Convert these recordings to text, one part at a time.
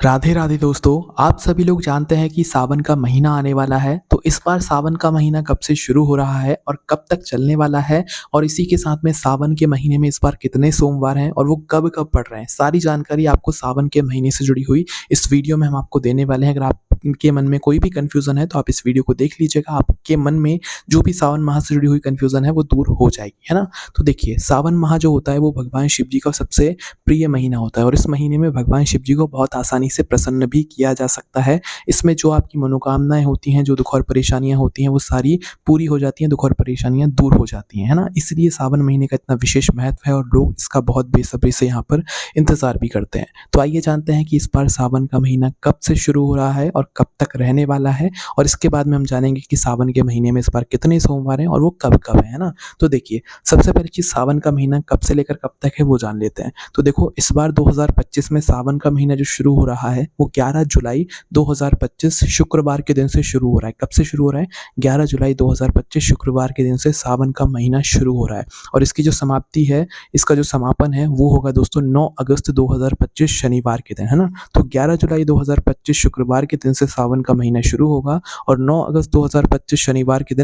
राधे राधे दोस्तों। आप सभी लोग जानते हैं कि सावन का महीना आने वाला है। तो इस बार सावन का महीना कब से शुरू हो रहा है और कब तक चलने वाला है, और इसी के साथ में सावन के महीने में इस बार कितने सोमवार हैं और वो कब कब पड़ रहे हैं, सारी जानकारी आपको सावन के महीने से जुड़ी हुई इस वीडियो में हम आपको देने वाले हैं। अगर आपके मन में कोई भी कंफ्यूजन है तो आप इस वीडियो को देख लीजिएगा। आपके मन में जो भी सावन माह से जुड़ी हुई कंफ्यूजन है वो दूर हो जाएगी, है ना। तो देखिए, सावन माह जो होता है वो भगवान शिव जी का सबसे प्रिय महीना होता है और इस महीने में भगवान शिव जी को बहुत आसानी से प्रसन्न भी किया जा सकता है। इसमें जो आपकी मनोकामनाएं होती हैं, जो दुख और परेशानियां होती हैं, वो सारी पूरी हो जाती हैं, दुख और परेशानियां दूर हो जाती हैं, है ना। इसलिए सावन महीने का इतना विशेष महत्व है और लोग इसका बहुत बेसब्री से यहाँ पर इंतजार भी करते हैं। तो आइए जानते हैं कि इस बार सावन का महीना कब से शुरू हो रहा है और कब तक रहने वाला है, और इसके बाद में हम जानेंगे कि सावन के महीने में इस बार कितने सोमवार हैं और वो कब कब है ना। तो देखिए, सबसे पहली चीज, सावन का महीना कब से लेकर कब तक है वो जान लेते हैं। तो देखो, इस बार 2025 में सावन का महीना जो शुरू हो रहा है वो 11 जुलाई 2025 शुक्रवार के दिन से शुरू हो रहा है। कब से शुरू हो रहा है? 11 जुलाई 2025 शुक्रवार के दिन से सावन का महीना शुरू हो रहा है और इसकी जो समाप्ति है, इसका जो समापन है वो होगा दोस्तों 9 अगस्त 2025 शनिवार के दिन, है ना। तो 11 जुलाई 2025 शुक्रवार के दिन से सावन का महीना शुरू होगा और 9 अगस्त 2025 शनिवार के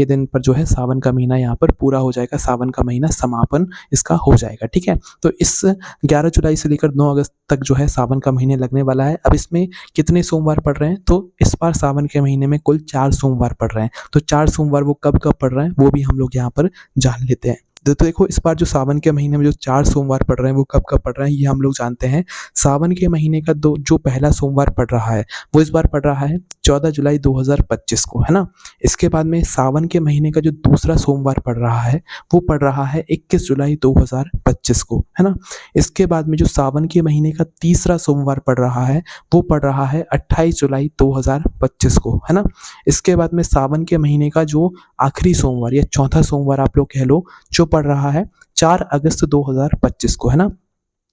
दिन पर जो है सावन का महीना यहाँ पर पूरा हो जाएगा। सावन का महीना समापन इसका हो जाएगा, ठीक है। तो इस 11 जुलाई से लेकर 9 अगस्त तक जो है सावन का महीने लगने वाला है। अब इसमें कितने सोमवार पड़ रहे हैं? तो इस बार सावन के महीने में कुल 4 सोमवार पड़ रहे हैं। तो 4 सोमवार वो कब कब पड़ रहे हैं वो भी हम लोग यहाँ पर जान लेते हैं। तो देखो, इस बार जो सावन के महीने में जो 4 सोमवार पड़ रहे हैं वो कब कब पड़ रहे हैं ये हम लोग जानते हैं। सावन के महीने का जो पहला सोमवार पड़ रहा है वो इस बार पड़ रहा है 14 जुलाई 2025 को, है ना। इसके बाद में सावन के महीने का जो दूसरा सोमवार पड़ रहा है वो पड़ रहा है 21 जुलाई 2025 को, है ना। इसके बाद में जो सावन के महीने का तीसरा सोमवार पड़ रहा है वो पड़ रहा है 28 जुलाई 2025 को, है ना। इसके बाद में सावन के महीने का जो आखिरी सोमवार या चौथा सोमवार आप लोग कह लो, जो पड़ रहा है 4 अगस्त 2025 को, है ना।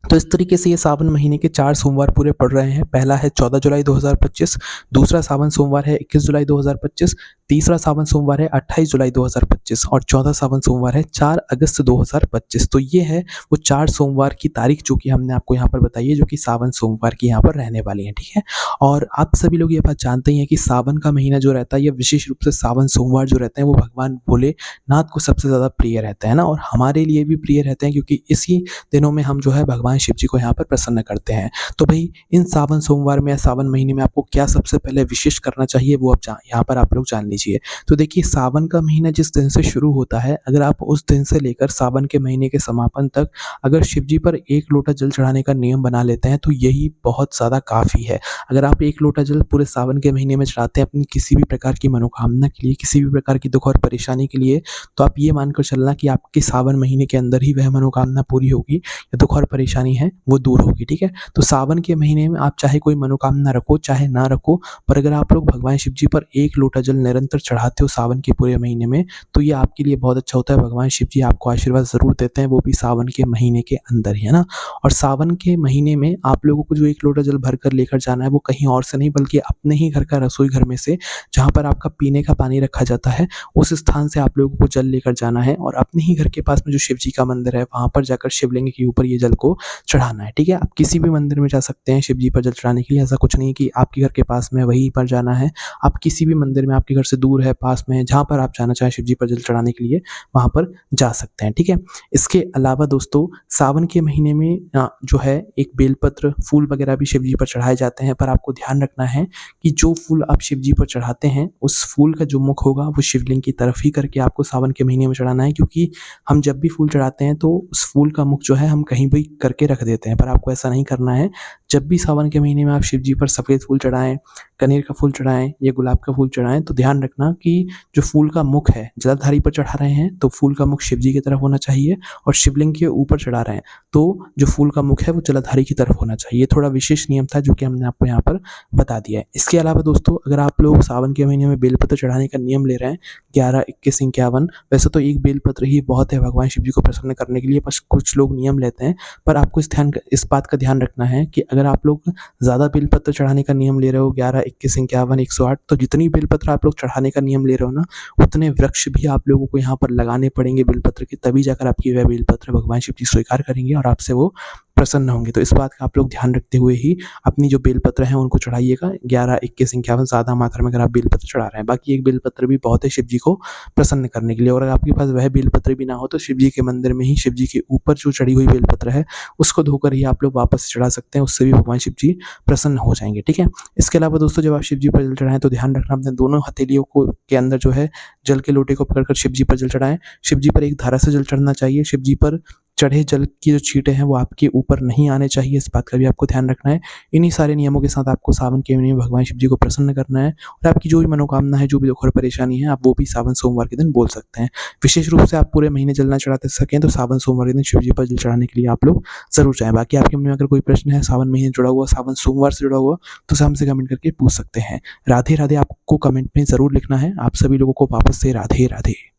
तो इस तरीके से ये सावन महीने के 4 सोमवार पूरे पड़ रहे हैं। पहला है 14 जुलाई 2025, दूसरा सावन सोमवार है 21 जुलाई 2025, तीसरा सावन सोमवार है 28 जुलाई 2025 और चौथा सावन सोमवार है 4 अगस्त 2025। तो ये है वो 4 सोमवार की तारीख जो कि हमने आपको यहाँ पर बताई है, जो कि सावन सोमवार की यहाँ पर रहने वाली है, ठीक है। और आप सभी लोग ये बात जानते ही हैं कि सावन का महीना जो रहता है, ये विशेष रूप से सावन सोमवार जो रहते हैं वो भगवान भोलेनाथ को सबसे ज़्यादा प्रिय रहते हैं ना, और हमारे लिए भी प्रिय रहते हैं, क्योंकि इसी दिनों में हम जो है भगवान शिव जी को यहाँ पर प्रसन्न करते हैं। तो भाई, इन सावन सोमवार में या सावन महीने में आपको क्या सबसे पहले विशेष करना चाहिए वो अब यहाँ पर आप लोग जान लीजिए। तो देखिए, सावन का महीना जिस दिन से शुरू होता है, अगर आप उस दिन से लेकर सावन के महीने के समापन तक अगर शिव जी पर 1 लोटा जल चढ़ाने का नियम बना लेते हैं तो यही बहुत ज़्यादा काफ़ी है। अगर आप 1 लोटा जल पूरे सावन के महीने में चढ़ाते हैं अपनी किसी भी प्रकार की मनोकामना के लिए, किसी भी प्रकार की दुख और परेशानी के लिए, तो आप ये मानकर चलना कि आपके सावन महीने के अंदर ही वह मनोकामना पूरी होगी या दुख और परेशानी है वो दूर होगी, ठीक है। तो सावन के महीने में आप चाहे कोई मनोकामना रखो चाहे ना रखो, पर अगर आप लोग भगवान शिव जी पर 1 लोटा जल निरंतर चढ़ाते हो सावन के पूरे महीने में, तो ये आपके लिए बहुत अच्छा होता है। भगवान शिव जी आपको आशीर्वाद जरूर देते हैं, वो भी सावन के महीने के अंदर ही, है ना। और सावन के महीने में आप लोगों को जो 1 लोटा जल भर कर लेकर जाना है वो कहीं और से नहीं, बल्कि अपने ही घर का रसोई घर में से, जहाँ पर आपका पीने का पानी रखा जाता है, उस स्थान से आप लोगों को जल लेकर जाना है और अपने ही घर के पास में जो शिव जी का मंदिर है वहाँ पर जाकर शिवलिंग के ऊपर ये जल को चढ़ाना है, ठीक है। आप किसी भी मंदिर में जा सकते हैं शिव जी पर जल चढ़ाने के लिए, ऐसा कुछ नहीं कि आपके घर के पास में वहीं पर जाना है। आप किसी भी मंदिर में, आपके घर से दूर है, पास में है, जहाँ पर आप जाना चाहें शिव जी पर जल चढ़ाने के लिए, वहाँ पर जा सकते हैं, ठीक है। इसके अलावा दोस्तों, सावन के महीने में जो है एक बेलपत्र, फूल वगैरह भी शिव जी पर चढ़ाए जाते हैं, पर आपको ध्यान रखना है कि जो फूल आप शिव जी पर चढ़ाते हैं उस फूल का जो मुख होगा वो शिवलिंग की तरफ ही करके आपको सावन के महीने में चढ़ाना है, क्योंकि हम जब भी फूल चढ़ाते हैं तो उस फूल का मुख जो है हम कहीं भी करके रख देते हैं, पर आपको ऐसा नहीं करना है। जब भी सावन के महीने में आप शिव जी पर सफ़ेद फूल चढ़ाएं, कनेर का फूल चढ़ाएं या गुलाब का फूल चढ़ाएं, तो ध्यान रखना कि जो फूल का मुख है, जलाधारी पर चढ़ा रहे हैं तो फूल का मुख शिव जी की तरफ होना चाहिए, और शिवलिंग के ऊपर चढ़ा रहे हैं तो जो फूल का मुख है वो जलाधारी की तरफ होना चाहिए। थोड़ा विशेष नियम था जो कि हमने आपको यहाँ पर बता दिया है। इसके अलावा दोस्तों, अगर आप लोग सावन के महीने में बेलपत्र चढ़ाने का नियम ले रहे हैं 11, 21, 51, वैसे तो एक बेलपत्र ही बहुत है भगवान शिव जी को प्रसन्न करने के लिए, बस कुछ लोग नियम लेते हैं, पर आपको इस बात का ध्यान रखना है कि अगर आप लोग ज़्यादा बेलपत्र चढ़ाने का नियम ले रहे हो, 11, 21, 51, 108, तो जितनी बेलपत्र आप लोग चढ़ाने का नियम ले रहे हो ना, उतने वृक्ष भी आप लोगों को यहाँ पर लगाने पड़ेंगे बेलपत्र के, तभी जाकर आपकी वह बेलपत्र भगवान शिव जी स्वीकार करेंगे और आपसे वो प्रसन्न होंगे। तो इस बात का आप लोग ध्यान रखते हुए ही अपनी जो बेलपत्र हैं उनको चढ़ाइएगा। 11, 21, 51 ज़्यादा मात्रा में अगर आप बेलपत्र चढ़ा रहे हैं। बाकी एक बेलपत्र भी बहुत है शिव जी को प्रसन्न करने के लिए, और अगर आपके पास वह बेलपत्र भी ना हो तो शिव जी के मंदिर में ही शिव जी के ऊपर जो चढ़ी हुई बेलपत्र है उसको धोकर ही आप लोग वापस चढ़ा सकते हैं। उससे भी भगवान शिव जी प्रसन्न हो जाएँगे, ठीक है? इसके अलावा दोस्तों, जब आप शिव जी पर जल चढ़ाएँ तो ध्यान रखना अपने दोनों हथेलियों को के अंदर जो है जल के लोटे को पकड़कर शिव जी पर जल चढ़ाएँ। शिव जी पर एक धारा से जल चढ़ना चाहिए। शिव जी पर चढ़े जल की जो छींटे हैं वो आपके ऊपर नहीं आने चाहिए, इस बात का भी आपको ध्यान रखना है। इन्हीं सारे नियमों के साथ आपको सावन के महीने में भगवान शिव जी को प्रसन्न करना है, और आपकी जो भी मनोकामना है, जो भी दुख और परेशानी है, आप वो भी सावन सोमवार के दिन बोल सकते हैं। विशेष रूप से आप पूरे महीने जल ना चढ़ाते सकें तो सावन सोमवार के दिन शिव जी पर जल चढ़ाने के लिए आप लोग ज़रूर जाएँ। बाकी आपके मन में अगर कोई प्रश्न है सावन महीने जुड़ा हुआ, सावन सोमवार से जुड़ा हुआ, तो उसे हमसे कमेंट करके पूछ सकते हैं। राधे राधे आपको कमेंट में ज़रूर लिखना है। आप सभी लोगों को वापस से राधे राधे।